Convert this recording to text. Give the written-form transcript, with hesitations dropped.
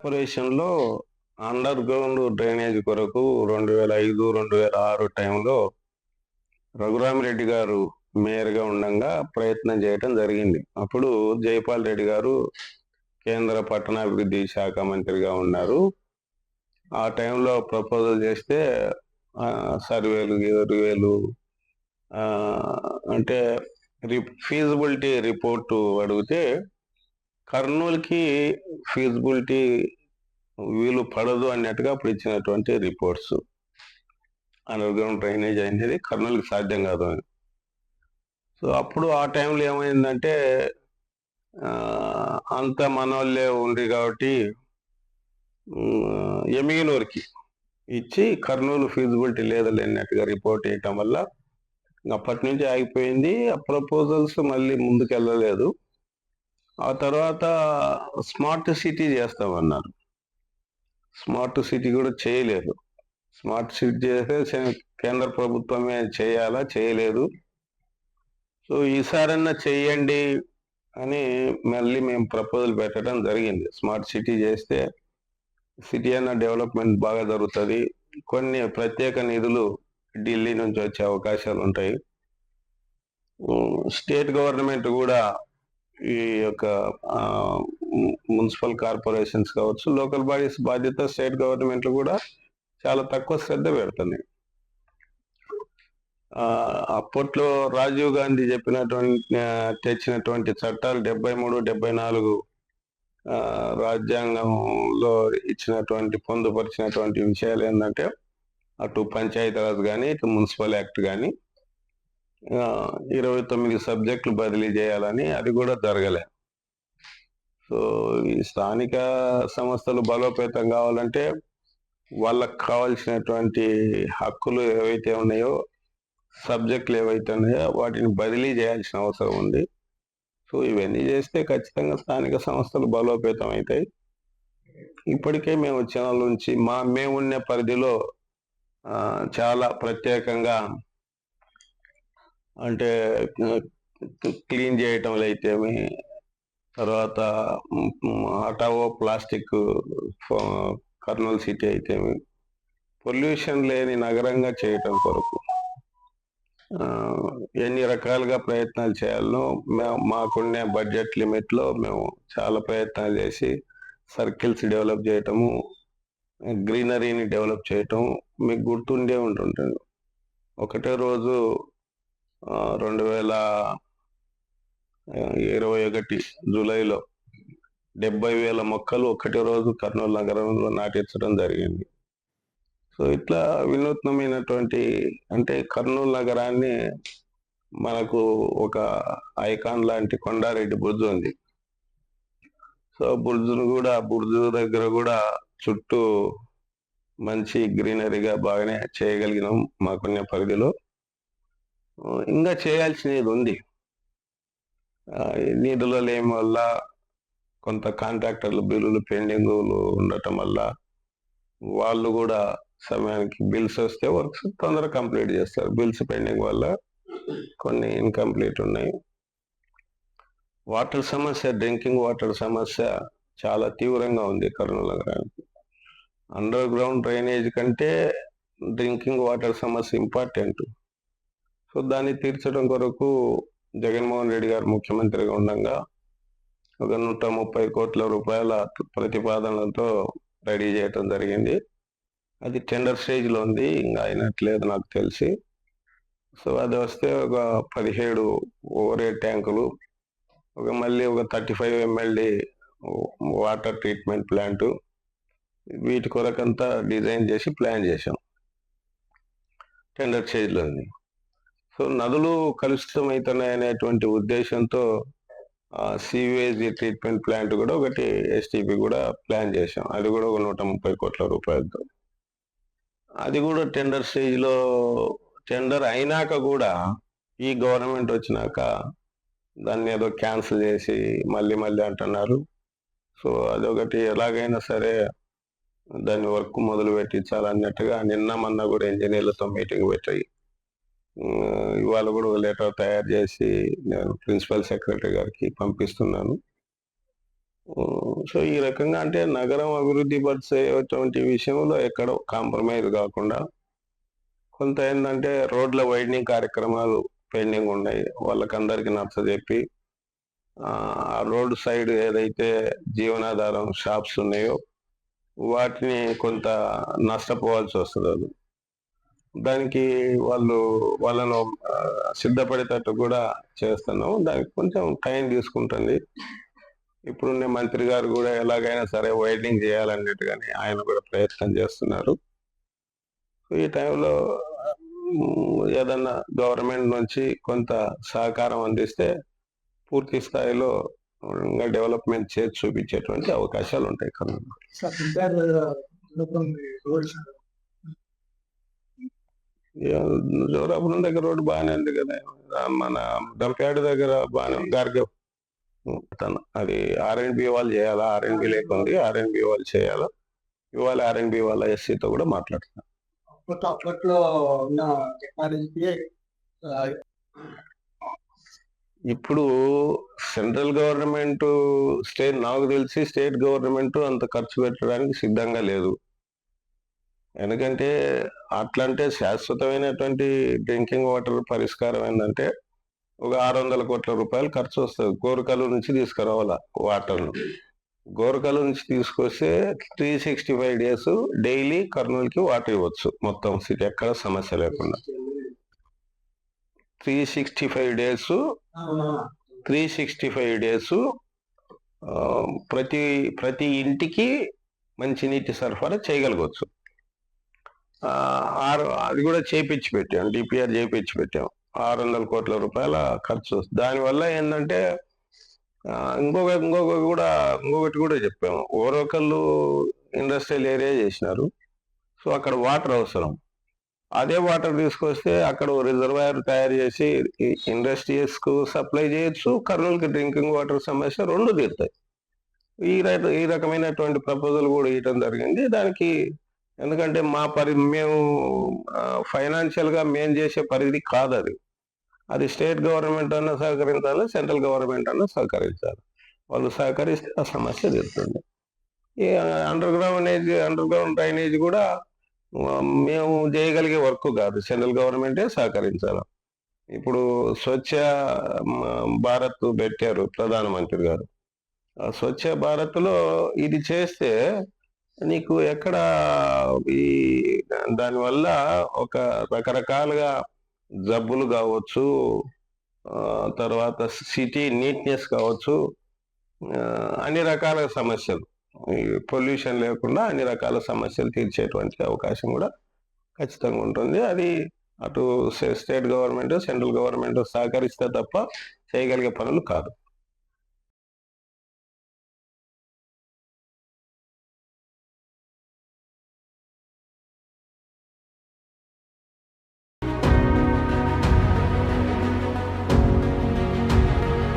కార్పొరేషన్‌లో under ground drainage కొరకు 2005, 2006 టైంలో రఘురామిరెడ్డి గారు మేయర్‌గా ఉండంగా ప్రయత్నం చేయటం జరిగింది. అప్పుడు జైపాల్ రెడ్డి గారు కేంద్ర పట్టణాభివృద్ధి శాఖ మంత్రిగా ఉన్నారు. ఆ టైంలో ప్రపోజల్ చేస్తే సర్వేలు, గిర్వేలు అంటే ఫీజిబిలిటీ రిపోర్టు అడిగితే కర్నూలుకి ఫీజిబిలిటీ వీలు పడదు అన్నట్టుగా అప్పుడు ఇచ్చినటువంటి రిపోర్ట్స్. అండర్ గ్రౌండ్ డ్రైనేజ్ అనేది కర్నూలుకి సాధ్యం కాదు అని. సో అప్పుడు ఆ టైంలో ఏమైందంటే అంత మనోళ్ళే ఉంది కాబట్టి ఎమిగనూరుకి ఇచ్చి కర్నూలు ఫీజిబిలిటీ లేదన్నట్టుగా రిపోర్ట్ వేయటం వల్ల అప్పటి నుంచి ఆగిపోయింది. ఆ ప్రపోజల్స్ మళ్ళీ ముందుకు వెళ్ళలేదు. ఆ తర్వాత స్మార్ట్ సిటీ చేస్తామన్నారు. స్మార్ట్ సిటీ కూడా చేయలేదు. స్మార్ట్ సిటీ చేస్తే కేంద్ర ప్రభుత్వమే చేయాలా, చేయలేదు. సో ఈసారన్నా చెయ్యండి అని మళ్ళీ మేము ప్రపోజల్ పెట్టడం జరిగింది. స్మార్ట్ సిటీ చేస్తే సిటీ అన్న డెవలప్మెంట్ బాగా జరుగుతుంది. కొన్ని ప్రత్యేక నిధులు ఢిల్లీ నుంచి వచ్చే అవకాశాలు ఉంటాయి. స్టేట్ గవర్నమెంట్ కూడా ఈ యొక్క మున్సిపల్ కార్పొరేషన్స్ కావచ్చు, లోకల్ బాడీస్ బాధ్యత స్టేట్ గవర్నమెంట్లు కూడా చాలా తక్కువ శ్రద్ధ పెడుతున్నాయి. అప్పట్లో రాజీవ్ గాంధీ తెచ్చినటువంటి చట్టాలు 73, 74 రాజ్యాంగంలో ఇచ్చినటువంటి పొందుపరిచినటువంటి విషయాలు ఏంటంటే అటు పంచాయతీరాజ్ కానీ ఇటు మున్సిపల్ యాక్ట్ కానీ 29 సబ్జెక్టులు బదిలీ చేయాలని, అది కూడా జరగలే. సో ఈ స్థానిక సంస్థలు బలోపేతం కావాలంటే వాళ్ళకు కావాల్సినటువంటి హక్కులు ఏవైతే ఉన్నాయో, సబ్జెక్టులు ఏవైతే ఉన్నాయో వాటిని బదిలీ చేయాల్సిన అవసరం ఉంది. సో ఇవన్నీ చేస్తే ఖచ్చితంగా స్థానిక సంస్థలు బలోపేతం అవుతాయి. ఇప్పటికే మేము వచ్చిన నుంచి మేమున్న పరిధిలో చాలా ప్రత్యేకంగా అంటే క్లీన్ చేయటంలో అయితేమి, తర్వాత హటావో ప్లాస్టిక్ కర్నూలు సిటీ అయితేమి పొల్యూషన్ లేని నగరంగా చేయటం కొరకు ఎన్ని రకాలుగా ప్రయత్నాలు చేయాలనో మాకున్న బడ్జెట్ లిమిట్లో మేము చాలా ప్రయత్నాలు చేసి సర్కిల్స్ డెవలప్ చేయటము, గ్రీనరీని డెవలప్ చేయటం. మీకు గుర్తుండే ఉంటుంటుంది, ఒకటే రోజు 2021 జూలైలో 70,000 మొక్కలు ఒకటే రోజు కర్నూలు నగరంలో నాటించడం జరిగింది. సో ఇట్లా వినూత్నమైనటువంటి అంటే కర్నూలు నగరాన్ని మనకు ఒక ఐకాన్ లాంటి కొండారెడ్డి బుర్జు ఉంది. సో బుర్జు దగ్గర కూడా చుట్టూ మంచి గ్రీనరీగా బాగానే చేయగలిగినాం మాకున్న పరిధిలో. ఇంకా చేయాల్సినది ఉంది. నిధుల లేని వల్ల కొంత కాంట్రాక్టర్లు బిల్లులు పెండింగులు ఉండటం వల్ల వాళ్ళు కూడా సమయానికి బిల్స్ వస్తే వర్క్స్ తొందరగా కంప్లీట్ చేస్తారు. బిల్స్ పెండింగ్ వల్ల కొన్ని ఇన్కంప్లీట్ ఉన్నాయి. వాటర్ సమస్య, డ్రింకింగ్ వాటర్ సమస్య చాలా తీవ్రంగా ఉంది కర్నూలు నగరానికి. అండర్ గ్రౌండ్ డ్రైనేజ్ కంటే డ్రింకింగ్ వాటర్ సమస్య ఇంపార్టెంట్. సో దాన్ని తీర్చడం కొరకు జగన్మోహన్ రెడ్డి గారు ముఖ్యమంత్రిగా ఉండగా ఒక 130 కోట్ల రూపాయల ప్రతిపాదనలతో రెడీ చేయటం జరిగింది. అది టెండర్ స్టేజ్లో ఉంది, ఇంకా అయినట్లేదు నాకు తెలిసి. సో అది వస్తే ఒక 17 ఓవర్ హెడ్ ట్యాంకులు, మళ్ళీ ఒక 35 MLD వాటర్ ట్రీట్మెంట్ ప్లాంటు, వీటి కొరకంతా డిజైన్ చేసి ప్లాన్ చేశాం. టెండర్ స్టేజ్లో ఉంది. సో నదులు కలుషితం అవుతున్నాయనేటువంటి ఉద్దేశంతో సీవేజ్ ట్రీట్మెంట్ ప్లాంట్ కూడా ఒకటి STP కూడా ప్లాన్ చేశాం. అది కూడా ఒక 130 కోట్ల రూపాయలతో. అది కూడా టెండర్ స్టేజ్లో, టెండర్ అయినాక కూడా ఈ గవర్నమెంట్ వచ్చినాక దాన్ని ఏదో క్యాన్సిల్ చేసి మళ్ళీ అంటున్నారు. సో అదొకటి ఎలాగైనా సరే దాన్ని వర్క్ మొదలు పెట్టించాలన్నట్టుగా నిన్న మొన్న కూడా ఇంజనీర్లతో మీటింగ్ పెట్టాయి. ఇవాళ కూడా ఒక లెటర్ తయారు చేసి నేను ప్రిన్సిపల్ సెక్రటరీ గారికి పంపిస్తున్నాను. సో ఈ రకంగా అంటే నగరం అభివృద్ధి పరిచేటువంటి విషయంలో ఎక్కడో కాంప్రమైజ్ కాకుండా కొంత ఏంటంటే రోడ్ల వైడనింగ్ కార్యక్రమాలు పెండింగ్ ఉన్నాయి. వాళ్ళకందరికీ నచ్చజెప్పి ఆ రోడ్ సైడ్ ఏదైతే జీవనాధారం షాప్స్ ఉన్నాయో వాటిని కొంత నష్టపోవాల్సి వస్తుంది. అది దానికి వాళ్ళను సిద్ధపడేటట్టు కూడా చేస్తున్నాం. దానికి కొంచెం టైం తీసుకుంటుంది. ఇప్పుడున్న మంత్రి గారు కూడా ఎలాగైనా సరే వైడనింగ్ చేయాలన్నట్టుగానే ఆయన కూడా ప్రయత్నం చేస్తున్నారు. ఈ టైంలో ఏదన్నా గవర్నమెంట్ నుంచి కొంత సహకారం అందిస్తే పూర్తి స్థాయిలో డెవలప్మెంట్ చేసి చూపించేటువంటి అవకాశాలు ఉంటాయి కర్నూలు. జోరాపురం దగ్గర రోడ్డు బాగానే ఉంది కదా, మన డంప్యార్డ్ దగ్గర బాగానే గార్గవ్ అది ఆర్ఎండ్బి వాళ్ళు చేయాలా, ఆర్ఎండ్బి లేకుంది, ఆర్ఎండ్బి వాళ్ళు చేయాలా. ఇవాళ ఆర్ఎండ్బి వాళ్ళ ఎస్సీతో కూడా మాట్లాడుతున్నారు. అప్పట్లో ఉన్న టెక్నాలజీకి ఇప్పుడు సెంట్రల్ గవర్నమెంట్ నాకు తెలిసి స్టేట్ గవర్నమెంట్ అంత ఖర్చు పెట్టడానికి సిద్ధంగా లేదు. ఎందుకంటే అట్లంటే శాశ్వతమైనటువంటి డ్రింకింగ్ వాటర్ పరిష్కారం ఏంటంటే ఒక 600 కోట్ల రూపాయలు ఖర్చు వస్తుంది. గోరకలు నుంచి తీసుకురావాలా వాటర్ను. గోరకలు నుంచి తీసుకొస్తే 365 days డైలీ కర్నూలుకి వాటర్ ఇవ్వచ్చు మొత్తం సిటీ, ఎక్కడ సమస్య లేకుండా. 365 days ప్రతి ఇంటికి మంచినీటి సరఫరా చేయగలగవచ్చు. అది కూడా చేపించి పెట్టాం, డిపిఆర్ చేపించి పెట్టాం. 600 కోట్ల రూపాయల ఖర్చు. దానివల్ల ఏంటంటే ఇంకొకటి కూడా చెప్పాము. ఓరకల్లు ఇండస్ట్రియల్ ఏరియా చేసినారు. సో అక్కడ వాటర్ అవసరం. అదే వాటర్ తీసుకొస్తే అక్కడ రిజర్వాయర్ తయారు చేసి ఇండస్ట్రీస్ కు సప్లై చేయొచ్చు, కర్నూలుకి డ్రింకింగ్ వాటర్ సమస్య రెండు తీరుతాయి. ఈ రకమైనటువంటి ప్రపోజల్ కూడా ఇవ్వడం జరిగింది. దానికి ఎందుకంటే మేము ఫైనాన్షియల్ గా మేము చేసే పరిధి కాదు అది సస్టేట్ గవర్నమెంట్ అన్నా సహకరించాలి, సెంట్రల్ గవర్నమెంట్ అన్నా సహకరించాలి. వాళ్ళు సహకరిస్తే ఆ సమస్య తీరుతుంది. ఈ అండర్ గ్రౌండ్ డ్రైనేజ్ కూడా మేము చేయగలిగే వర్క్ కాదు, సెంట్రల్ గవర్నమెంటే సహకరించాలి. ఇప్పుడు స్వచ్ఛ భారత్ పెట్టారు ప్రధానమంత్రి గారు. స్వచ్ఛ భారత్ లో ఇది చేస్తే నీకు ఎక్కడ దానివల్ల ఒక రకరకాలుగా జబ్బులు కావచ్చు, తర్వాత సిటీ నీట్నెస్ కావచ్చు, అన్ని రకాల సమస్యలు, పొల్యూషన్ లేకుండా అన్ని రకాల సమస్యలు తీర్చేటువంటి అవకాశం కూడా ఖచ్చితంగా ఉంటుంది. అది అటు స్టేట్ గవర్నమెంట్, సెంట్రల్ గవర్నమెంట్ సహకరిస్తే తప్ప చేయగలిగే పనులు కాదు.